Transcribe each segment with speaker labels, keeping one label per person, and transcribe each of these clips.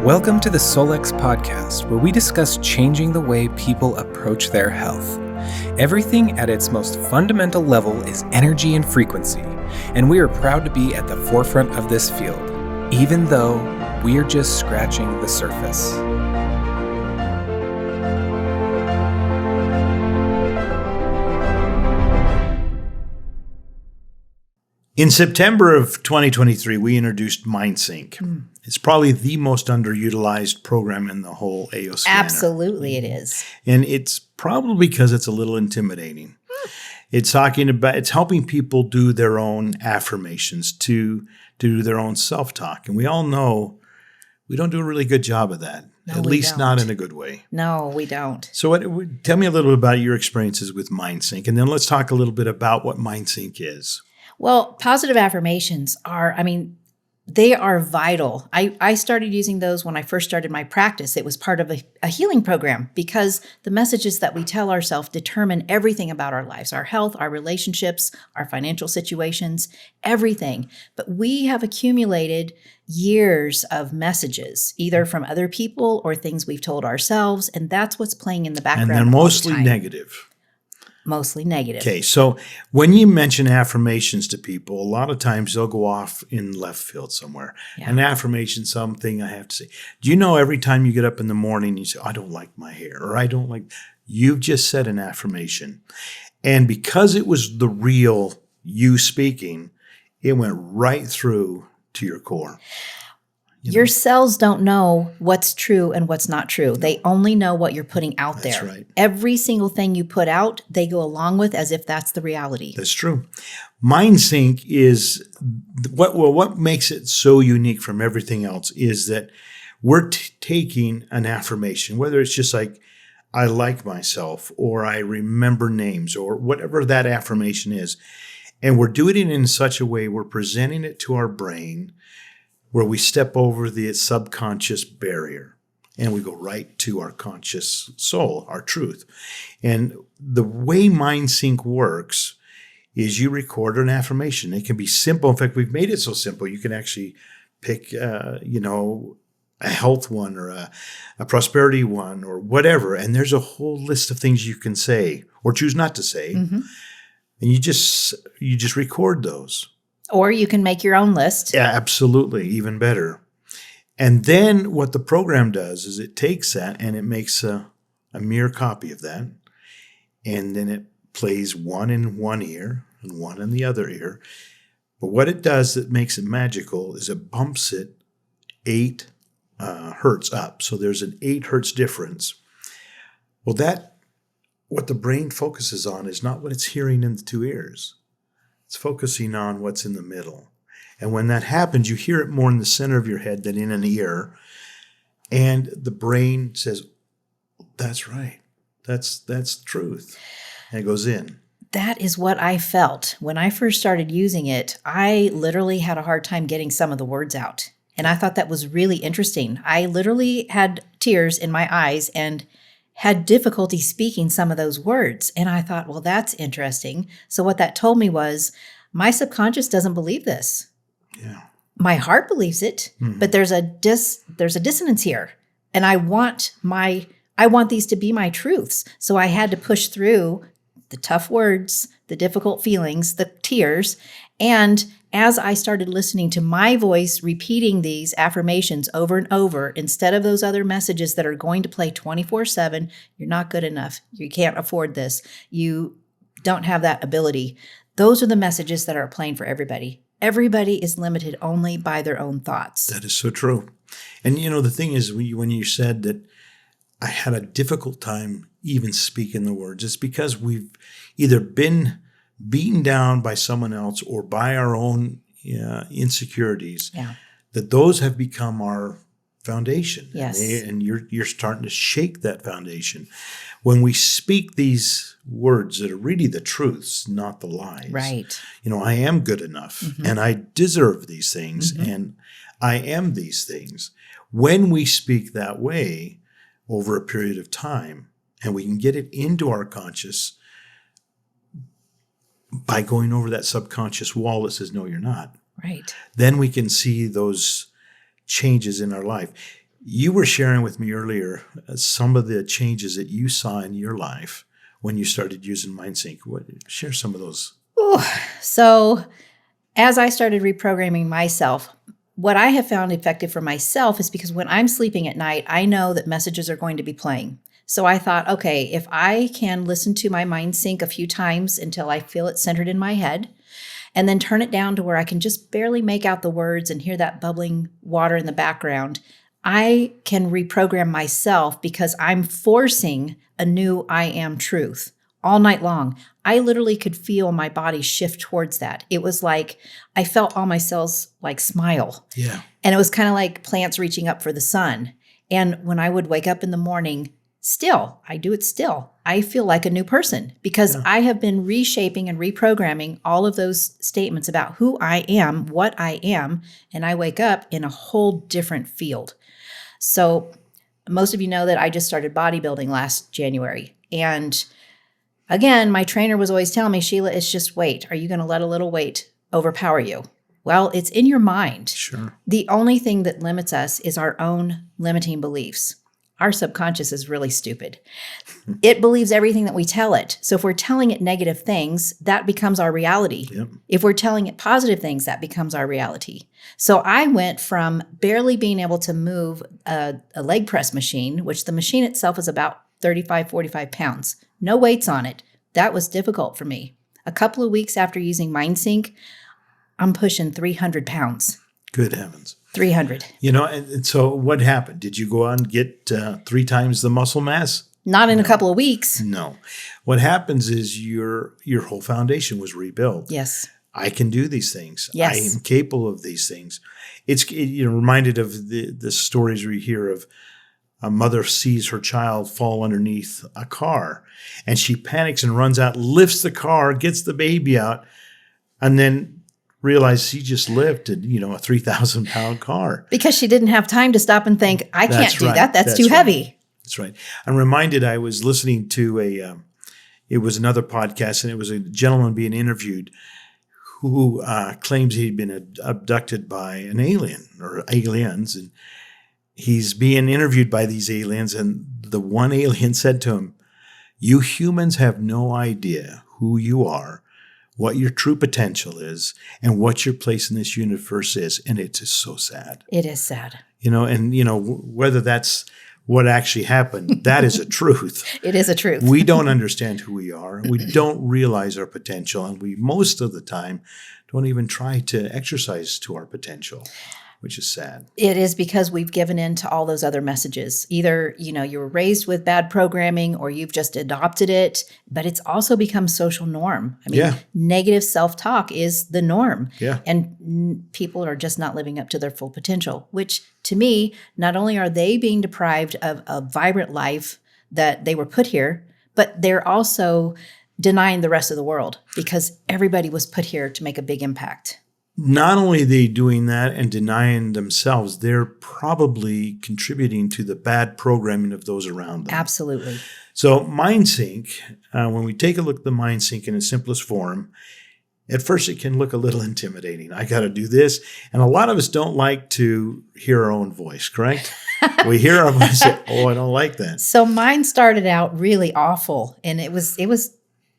Speaker 1: Welcome to the Solex podcast, where we discuss changing the way people approach their health. Everything at its most fundamental level is energy and frequency, and we are proud to be at the forefront of this field, even though we are just scratching the surface.
Speaker 2: In September of 2023, we introduced Mindsync. It's probably the most underutilized program in the whole AO scanner.
Speaker 3: Absolutely it is.
Speaker 2: And it's probably because it's a little intimidating. It's helping people do their own affirmations, to do their own self-talk. And we all know we don't do a really good job of that, at least not in a good way.
Speaker 3: No, we don't.
Speaker 2: So tell me a little bit about your experiences with Mindsync, and then let's talk a little bit about what Mindsync is.
Speaker 3: Well, positive affirmations they are vital. I started using those when I first started my practice. It was part of a healing program because the messages that we tell ourselves determine everything about our lives, our health, our relationships, our financial situations, everything. But we have accumulated years of messages, either from other people or things we've told ourselves, and that's what's playing in the background.
Speaker 2: And they're mostly negative.
Speaker 3: Mostly negative.
Speaker 2: Okay, so when you mention affirmations to people, a lot of times they'll go off in left field somewhere. Yeah. An affirmation, something I have to say. Do you know every time you get up in the morning, you say, I don't like my hair, or I don't like, you've just said an affirmation. And because it was the real you speaking, it went right through to your core.
Speaker 3: Your cells don't know what's true and what's not true. They only know what you're putting out there.
Speaker 2: That's right.
Speaker 3: Every single thing you put out, they go along with as if that's the reality.
Speaker 2: That's true. Mindsync is what makes it so unique from everything else is that we're taking an affirmation, whether it's just like, I like myself, or I remember names, or whatever that affirmation is. And we're doing it in such a way, we're presenting it to our brain where we step over the subconscious barrier and we go right to our conscious soul, our truth. And the way Mindsync works is you record an affirmation. It can be simple. In fact, we've made it so simple. You can actually pick, a health one or a prosperity one or whatever. And there's a whole list of things you can say or choose not to say. Mm-hmm. And you just record those.
Speaker 3: Or you can make your own list.
Speaker 2: Yeah, absolutely. Even better. And then what the program does is it takes that and it makes a mirror copy of that. And then it plays one in one ear and one in the other ear. But what it does that makes it magical is it bumps it 8 hertz up. So there's an 8 hertz difference. Well, what the brain focuses on is not what it's hearing in the 2 ears. It's focusing on what's in the middle. And when that happens, you hear it more in the center of your head than in an ear. And the brain says, that's right. That's the truth. And it goes in.
Speaker 3: That is what I felt. When I first started using it, I literally had a hard time getting some of the words out. And I thought that was really interesting. I literally had tears in my eyes and had difficulty speaking some of those words. And I thought, well, that's interesting. So what that told me was my subconscious doesn't believe this.
Speaker 2: Yeah.
Speaker 3: My heart believes it, but there's a dissonance here. And I want these to be my truths. So I had to push through the tough words, the difficult feelings, the tears. And as I started listening to my voice repeating these affirmations over and over, instead of those other messages that are going to play 24/7, you're not good enough, you can't afford this, you don't have that ability. Those are the messages that are playing for everybody. Everybody is limited only by their own thoughts.
Speaker 2: That is so true. And the thing is, when you said that I had a difficult time even speaking the words, it's because we've either been beaten down by someone else or by our own insecurities, that those have become our foundation.
Speaker 3: Yes.
Speaker 2: And you're starting to shake that foundation. When we speak these words that are really the truths, not the lies.
Speaker 3: Right.
Speaker 2: I am good enough and I deserve these things and I am these things. When we speak that way over a period of time and we can get it into our conscious, by going over that subconscious wall that says, no, you're not.
Speaker 3: Right.
Speaker 2: Then we can see those changes in our life. You were sharing with me earlier some of the changes that you saw in your life when you started using Mindsync. Share some of those.
Speaker 3: Ooh. So as I started reprogramming myself, what I have found effective for myself is because when I'm sleeping at night, I know that messages are going to be playing. So I thought, okay, if I can listen to my Mindsync a few times until I feel it centered in my head, and then turn it down to where I can just barely make out the words and hear that bubbling water in the background, I can reprogram myself because I'm forcing a new I am truth all night long. I literally could feel my body shift towards that. It was like I felt all my cells like smile.
Speaker 2: Yeah.
Speaker 3: And it was kind of like plants reaching up for the sun. And when I would wake up in the morning, I feel like a new person because I have been reshaping and reprogramming all of those statements about who I am, what I am, and I wake up in a whole different field. So most of you know that I just started bodybuilding last January. And again, my trainer was always telling me, Sheila, it's just weight. Are you going to let a little weight overpower you? Well, it's in your mind.
Speaker 2: Sure.
Speaker 3: The only thing that limits us is our own limiting beliefs. Our subconscious is really stupid. It believes everything that we tell it. So if we're telling it negative things, that becomes our reality.
Speaker 2: Yep.
Speaker 3: If we're telling it positive things, that becomes our reality. So I went from barely being able to move a leg press machine, which the machine itself is about 35, 45 pounds. No weights on it. That was difficult for me. A couple of weeks after using Mindsync, I'm pushing 300 pounds.
Speaker 2: Good heavens.
Speaker 3: 300.
Speaker 2: And so what happened? Did you go on and get 3 times the muscle mass?
Speaker 3: Not in a couple of weeks.
Speaker 2: No. What happens is your whole foundation was rebuilt.
Speaker 3: Yes.
Speaker 2: I can do these things.
Speaker 3: Yes.
Speaker 2: I am capable of these things. It's reminded of the stories we hear of a mother sees her child fall underneath a car and she panics and runs out, lifts the car, gets the baby out, and then realized she just lifted, a 3,000-pound car.
Speaker 3: Because she didn't have time to stop and think, I can't do that. That's too heavy.
Speaker 2: That's right. I'm reminded I was listening to it was another podcast, and it was a gentleman being interviewed who claims he'd been abducted by an alien or aliens. And he's being interviewed by these aliens. And the one alien said to him, "You humans have no idea who you are, what your true potential is, and what your place in this universe is." And it's just so sad.
Speaker 3: It is sad.
Speaker 2: Whether that's what actually happened, that is a truth.
Speaker 3: It is a truth.
Speaker 2: We don't understand who we are. We don't realize our potential. And we, most of the time, don't even try to exercise to our potential, which is sad.
Speaker 3: It is because we've given in to all those other messages. Either, you were raised with bad programming or you've just adopted it, but it's also become social norm. I mean, negative self-talk is the norm.
Speaker 2: Yeah.
Speaker 3: And people are just not living up to their full potential, which to me, not only are they being deprived of a vibrant life that they were put here, but they're also denying the rest of the world because everybody was put here to make a big impact.
Speaker 2: Not only are they doing that and denying themselves, they're probably contributing to the bad programming of those around them.
Speaker 3: Absolutely.
Speaker 2: So Mindsync, when we take a look at the Mindsync in its simplest form, at first it can look a little intimidating. I got to do this. And a lot of us don't like to hear our own voice, correct? We hear our voice and say, "Oh, I don't like that."
Speaker 3: So mine started out really awful, and it was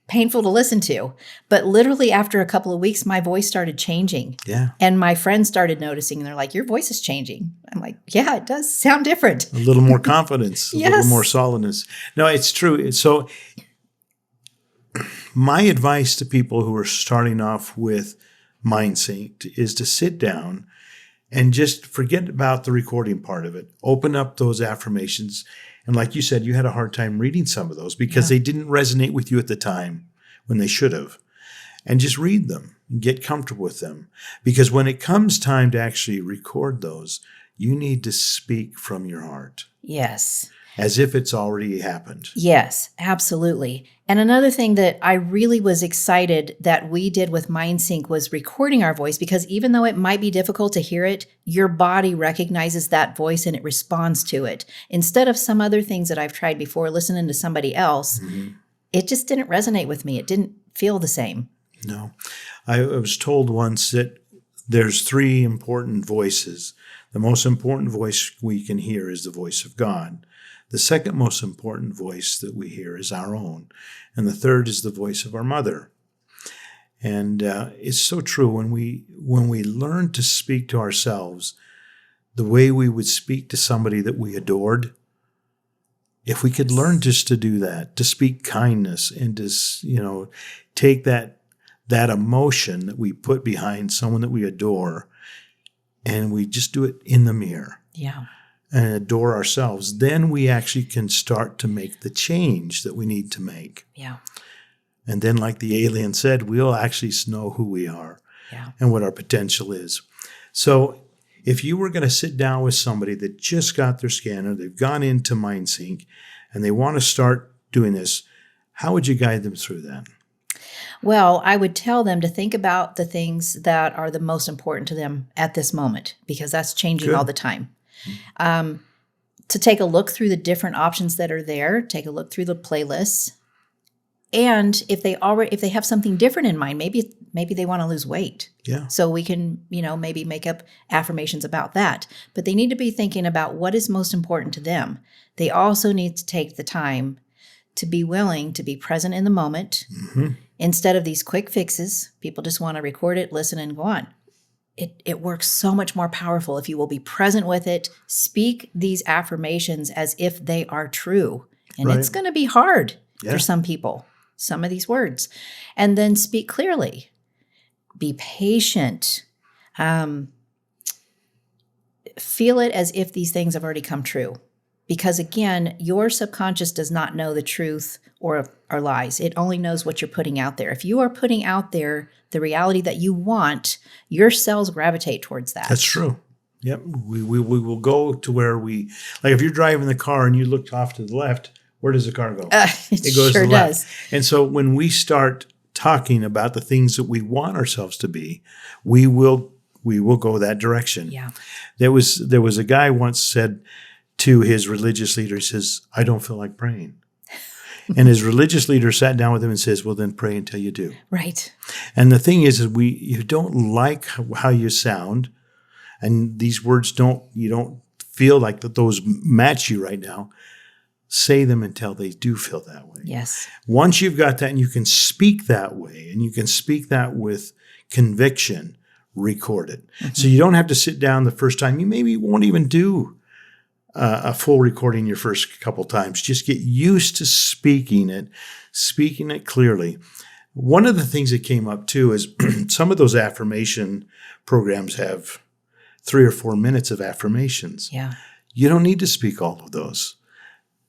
Speaker 3: painful to listen to. But literally after a couple of weeks, my voice started changing.
Speaker 2: Yeah.
Speaker 3: And my friends started noticing, and they're like, "Your voice is changing." I'm like, "Yeah, it does sound different."
Speaker 2: A little more confidence,
Speaker 3: Yes.
Speaker 2: a little more solidness. No, it's true. So my advice to people who are starting off with Mindsync is to sit down and just forget about the recording part of it. Open up those affirmations. And like you said, you had a hard time reading some of those because they didn't resonate with you at the time when they should have. And just read them and get comfortable with them. Because when it comes time to actually record those, you need to speak from your heart.
Speaker 3: Yes.
Speaker 2: As if it's already happened.
Speaker 3: Yes, absolutely. And another thing that I really was excited that we did with Mindsync was recording our voice, because even though it might be difficult to hear it, your body recognizes that voice and it responds to it. Instead of some other things that I've tried before, listening to somebody else, it just didn't resonate with me. It didn't feel the same.
Speaker 2: No. I was told once that there's three important voices. The most important voice we can hear is the voice of God. The second most important voice that we hear is our own. And the third is the voice of our mother. And it's so true. When we learn to speak to ourselves the way we would speak to somebody that we adored, if we could learn just to do that, to speak kindness and to, take that emotion that we put behind someone that we adore, and we just do it in the mirror.
Speaker 3: Yeah.
Speaker 2: And adore ourselves, then we actually can start to make the change that we need to make.
Speaker 3: Yeah.
Speaker 2: And then, like the alien said, we'll actually know who we are and what our potential is. So if you were going to sit down with somebody that just got their scanner, they've gone into Mindsync, and they want to start doing this, how would you guide them through that?
Speaker 3: Well, I would tell them to think about the things that are the most important to them at this moment, because that's changing all the time. To take a look through the different options that are there, take a look through the playlists. And if they have something different in mind, maybe they want to lose weight.
Speaker 2: Yeah.
Speaker 3: So we can, maybe make up affirmations about that. But they need to be thinking about what is most important to them. They also need to take the time to be willing to be present in the moment.
Speaker 2: Mm-hmm.
Speaker 3: Instead of these quick fixes. People just want to record it, listen, and go on. It works so much more powerful if you will be present with it. Speak these affirmations as if they are true. And it's going to be hard for some people, some of these words. And then speak clearly. Be patient. Feel it as if these things have already come true. Because again, your subconscious does not know the truth or lies. It only knows what you're putting out there. If you are putting out there the reality that you want, your cells gravitate towards that.
Speaker 2: That's true. Yep. We will go to where like if you're driving the car and you look off to the left, where does the car go?
Speaker 3: It goes sure to the left.
Speaker 2: And so when we start talking about the things that we want ourselves to be, we will go that direction.
Speaker 3: Yeah.
Speaker 2: There was a guy once said to his religious leader, he says, "I don't feel like praying." And his religious leader sat down with him and says, "Well, then pray until you do."
Speaker 3: Right.
Speaker 2: And the thing is you don't like how you sound, and these words you don't feel like that those match you right now. Say them until they do feel that way.
Speaker 3: Yes.
Speaker 2: Once you've got that and you can speak that way, and you can speak that with conviction, record it. Mm-hmm. So you don't have to sit down the first time. You maybe won't even do a full recording your first couple times. Just get used to speaking it clearly. One of the things that came up too is some of those affirmation programs have 3 or 4 minutes of affirmations.
Speaker 3: Yeah.
Speaker 2: You don't need to speak all of those.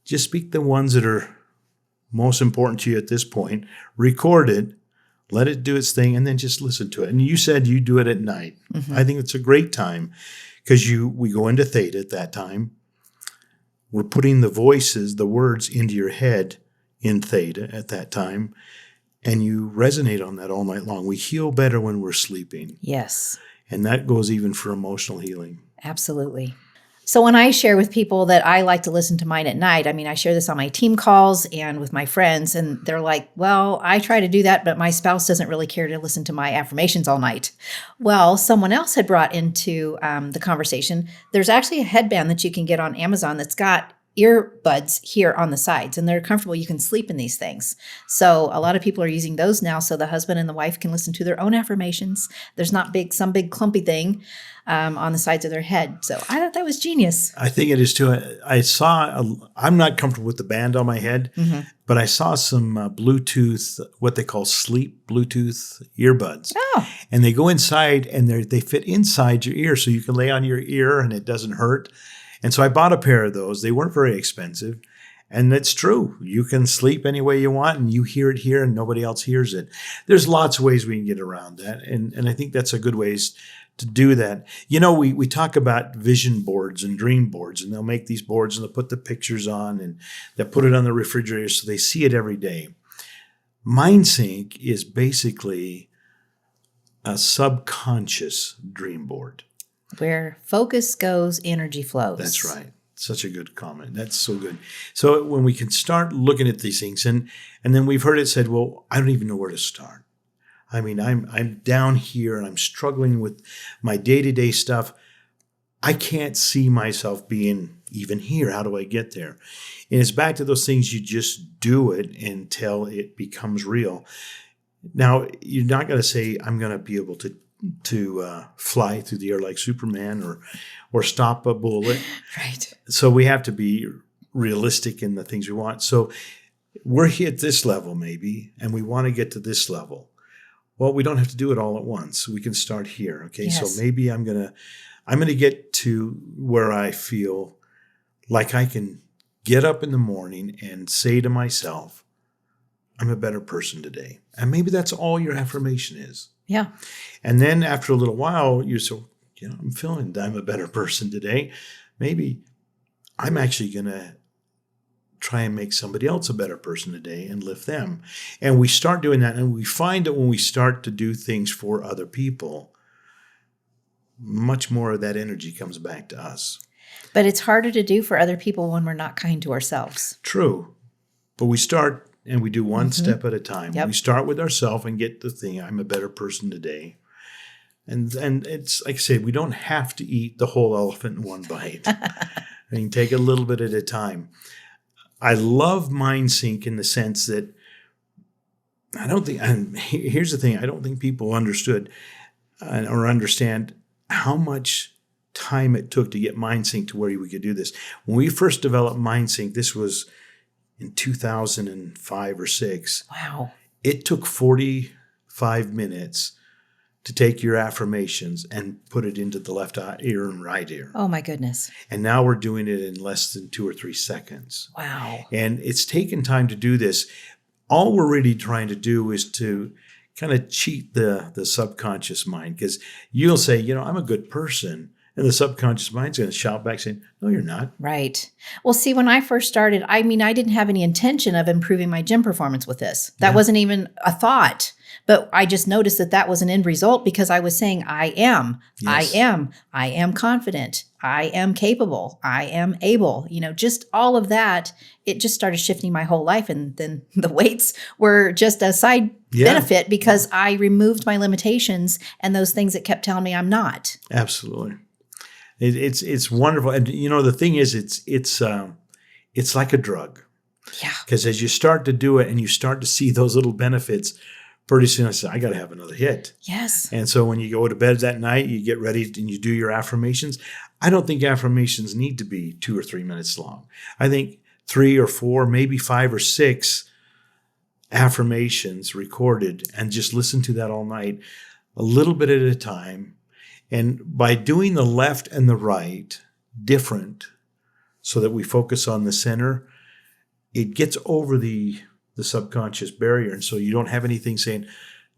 Speaker 2: Just speak the ones that are most important to you at this point. Record it, let it do its thing, and then just listen to it. And you said you do it at night. Mm-hmm. I think it's a great time because we go into theta at that time. We're putting the words into your head in theta at that time, and you resonate on that all night long. We heal better when we're sleeping.
Speaker 3: Yes.
Speaker 2: And that goes even for emotional healing.
Speaker 3: Absolutely. So when I share with people that I like to listen to mine at night, I share this on my team calls and with my friends, and they're like, well, I try to do that, but my spouse doesn't really care to listen to my affirmations all night. Well, someone else had brought into the conversation, there's actually a headband that you can get on Amazon that's got earbuds here on the sides, and they're comfortable. You can sleep in these things. So a lot of people are using those now so the husband and the wife can listen to their own affirmations. There's not some big clumpy thing on the sides of their head. So I thought that was genius.
Speaker 2: I think it is too. I'm not comfortable with the band on my head, mm-hmm. but I saw some Bluetooth, what they call sleep Bluetooth earbuds.
Speaker 3: Oh.
Speaker 2: And they go inside and they fit inside your ear so you can lay on your ear and it doesn't hurt. And so I bought a pair of those. They weren't very expensive. And it's true. You can sleep any way you want and you hear it here and nobody else hears it. There's lots of ways we can get around that. And I think that's a good ways to do that. We talk about vision boards and dream boards, and they'll make these boards and they'll put the pictures on and they'll put it on the refrigerator so they see it every day. Mindsync is basically a subconscious dream board.
Speaker 3: Where focus goes, energy flows.
Speaker 2: That's right. Such a good comment. That's so good. So when we can start looking at these things, and then we've heard it said, well, I don't even know where to start. I mean, I'm down here and I'm struggling with my day-to-day stuff. I can't see myself being even here. How do I get there? And it's back to those things, you just do it until it becomes real. Now, you're not going to say, I'm going to be able to fly through the air like Superman or stop a bullet.
Speaker 3: Right.
Speaker 2: So we have to be realistic in the things we want. So we're here at this level maybe, and we want to get to this level. Well, we don't have to do it all at once. We can start here. Okay.
Speaker 3: Yes.
Speaker 2: So maybe I'm going to get to where I feel like I can get up in the morning and say to myself, I'm a better person today. And maybe that's all your affirmation is.
Speaker 3: Yeah.
Speaker 2: And then after a little while, I'm feeling I'm a better person today. Maybe I'm actually going to try and make somebody else a better person today and lift them. And we start doing that. And we find that when we start to do things for other people, much more of that energy comes back to us.
Speaker 3: But it's harder to do for other people when we're not kind to ourselves.
Speaker 2: True. But we start and we do one step at a time.
Speaker 3: Yep.
Speaker 2: We start with ourselves and get the thing, I'm a better person today. And it's like I said, we don't have to eat the whole elephant in one bite. I mean, take a little bit at a time. I love Mindsync in the sense that here's the thing, I don't think people understood or understand how much time it took to get Mindsync to where we could do this. When we first developed Mindsync, this was in 2005 or 6.
Speaker 3: Wow.
Speaker 2: It took 45 minutes to take your affirmations and put it into the left ear and right ear.
Speaker 3: Oh, my goodness.
Speaker 2: And now we're doing it in less than 2 or 3 seconds.
Speaker 3: Wow.
Speaker 2: And it's taken time to do this. All we're really trying to do is to kind of cheat the subconscious mind, because you'll say, I'm a good person. And the subconscious mind's going to shout back saying, no, you're not.
Speaker 3: Right. Well, see, when I first started, I didn't have any intention of improving my gym performance with this. That wasn't even a thought. But I just noticed that was an end result because I was saying, I am confident. I am capable. I am able, just all of that. It just started shifting my whole life. And then the weights were just a side benefit because I removed my limitations and those things that kept telling me I'm not.
Speaker 2: Absolutely. It's wonderful. And the thing is, it's like a drug.
Speaker 3: Yeah.
Speaker 2: Because as you start to do it and you start to see those little benefits, pretty soon I said, I got to have another hit.
Speaker 3: Yes.
Speaker 2: And so when you go to bed that night, you get ready and you do your affirmations. I don't think affirmations need to be 2 or 3 minutes long. I think 3 or 4, maybe 5 or 6 affirmations recorded, and just listen to that all night, a little bit at a time. And by doing the left and the right different so that we focus on the center, it gets over the subconscious barrier. And so you don't have anything saying,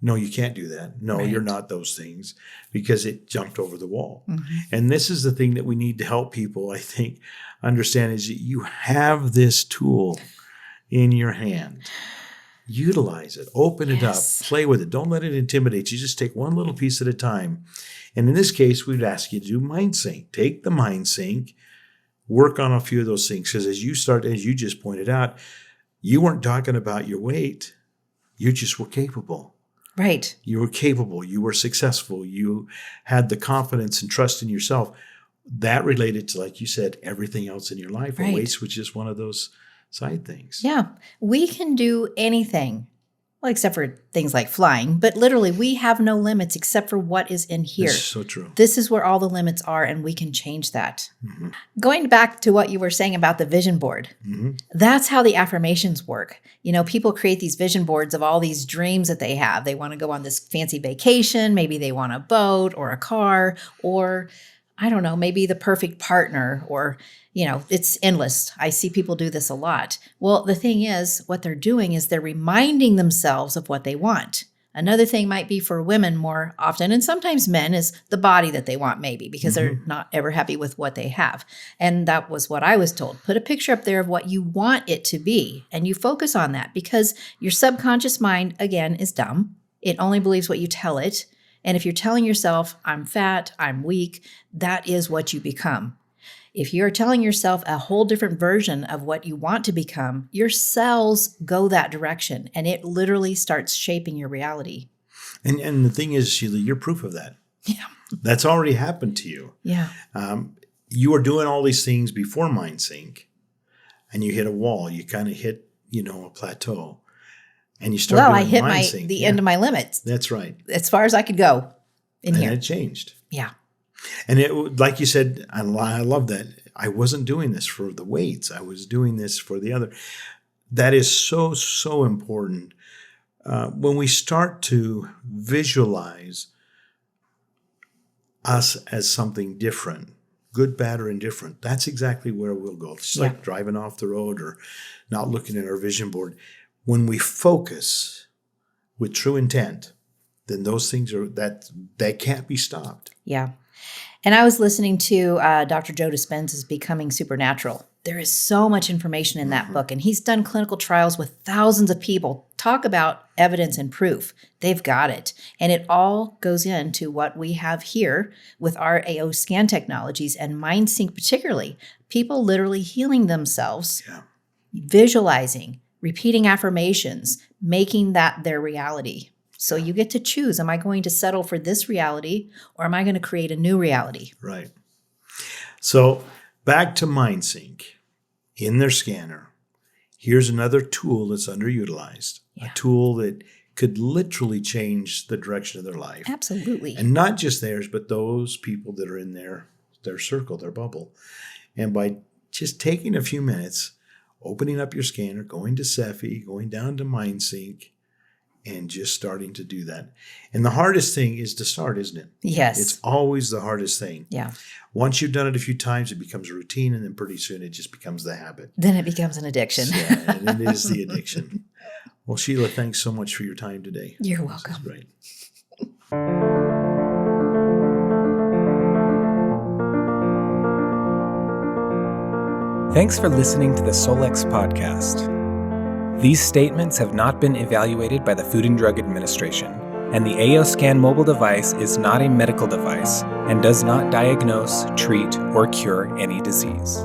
Speaker 2: no, you can't do that. No, You're not those things, because it jumped over the wall. Mm-hmm. And this is the thing that we need to help people, I think, understand, is that you have this tool in your hand. Utilize it, open it up, play with it. Don't let it intimidate you. Just take one little piece at a time. And in this case, we'd ask you to do Mindsync. Take the Mindsync, work on a few of those things. Because as you just pointed out, you weren't talking about your weight. You just were capable.
Speaker 3: Right.
Speaker 2: You were capable. You were successful. You had the confidence and trust in yourself. That related to, like you said, everything else in your life.
Speaker 3: Right.
Speaker 2: And weights was just one of those side things.
Speaker 3: Yeah. We can do anything. Well, except for things like flying. But literally, we have no limits except for what is in here.
Speaker 2: That's so true.
Speaker 3: This is where all the limits are, and we can change that. Mm-hmm. Going back to what you were saying about the vision board, that's how the affirmations work. People create these vision boards of all these dreams that they have. They want to go on this fancy vacation. Maybe they want a boat or a car, or I don't know, maybe the perfect partner, or it's endless. I see people do this a lot. Well, the thing is, what they're doing is they're reminding themselves of what they want. Another thing might be for women more often, and sometimes men, is the body that they want, maybe because they're not ever happy with what they have. And that was what I was told. Put a picture up there of what you want it to be, and you focus on that, because your subconscious mind, again, is dumb. It only believes what you tell it. And if you're telling yourself, I'm fat, I'm weak, that is what you become. If you're telling yourself a whole different version of what you want to become, your cells go that direction, and it literally starts shaping your reality.
Speaker 2: And the thing is, Sheila, you're proof of that.
Speaker 3: Yeah.
Speaker 2: That's already happened to you.
Speaker 3: Yeah.
Speaker 2: You were doing all these things before Mindsync, and you hit a wall. You kind of hit, a plateau, and you start.
Speaker 3: Well, I hit
Speaker 2: Mindsync.
Speaker 3: the end of my limits.
Speaker 2: That's right.
Speaker 3: As far as I could go in
Speaker 2: and
Speaker 3: here.
Speaker 2: it changed.
Speaker 3: Yeah.
Speaker 2: And it, like you said, I love that. I wasn't doing this for the weights. I was doing this for the other. That is so, so important. When we start to visualize us as something different, good, bad, or indifferent, that's exactly where we'll go. It's like driving off the road or not looking at our vision board. When we focus with true intent, then those things they can't be stopped.
Speaker 3: Yeah. And I was listening to Dr. Joe Dispenza's Becoming Supernatural. There is so much information in that book, and he's done clinical trials with thousands of people. Talk about evidence and proof. They've got it. And it all goes into what we have here with our AO scan technologies and Mindsync particularly. People literally healing themselves, visualizing, repeating affirmations, making that their reality. So you get to choose, am I going to settle for this reality or am I going to create a new reality?
Speaker 2: Right. So back to Mindsync. In their scanner, here's another tool that's underutilized, a tool that could literally change the direction of their life.
Speaker 3: Absolutely.
Speaker 2: And not just theirs, but those people that are in their circle, their bubble. And by just taking a few minutes, opening up your scanner, going to Cephi, going down to Mindsync, and just starting to do that. And the hardest thing is to start, isn't it?
Speaker 3: Yes.
Speaker 2: It's always the hardest thing.
Speaker 3: Yeah.
Speaker 2: Once you've done it a few times, it becomes a routine, and then pretty soon it just becomes the habit.
Speaker 3: Then it becomes an addiction.
Speaker 2: Yeah, and it is the addiction. Well, Sheila, thanks so much for your time today.
Speaker 3: You're welcome.
Speaker 2: This is great.
Speaker 1: Thanks for listening to the Solex podcast. These statements have not been evaluated by the Food and Drug Administration, and the AOScan mobile device is not a medical device and does not diagnose, treat, or cure any disease.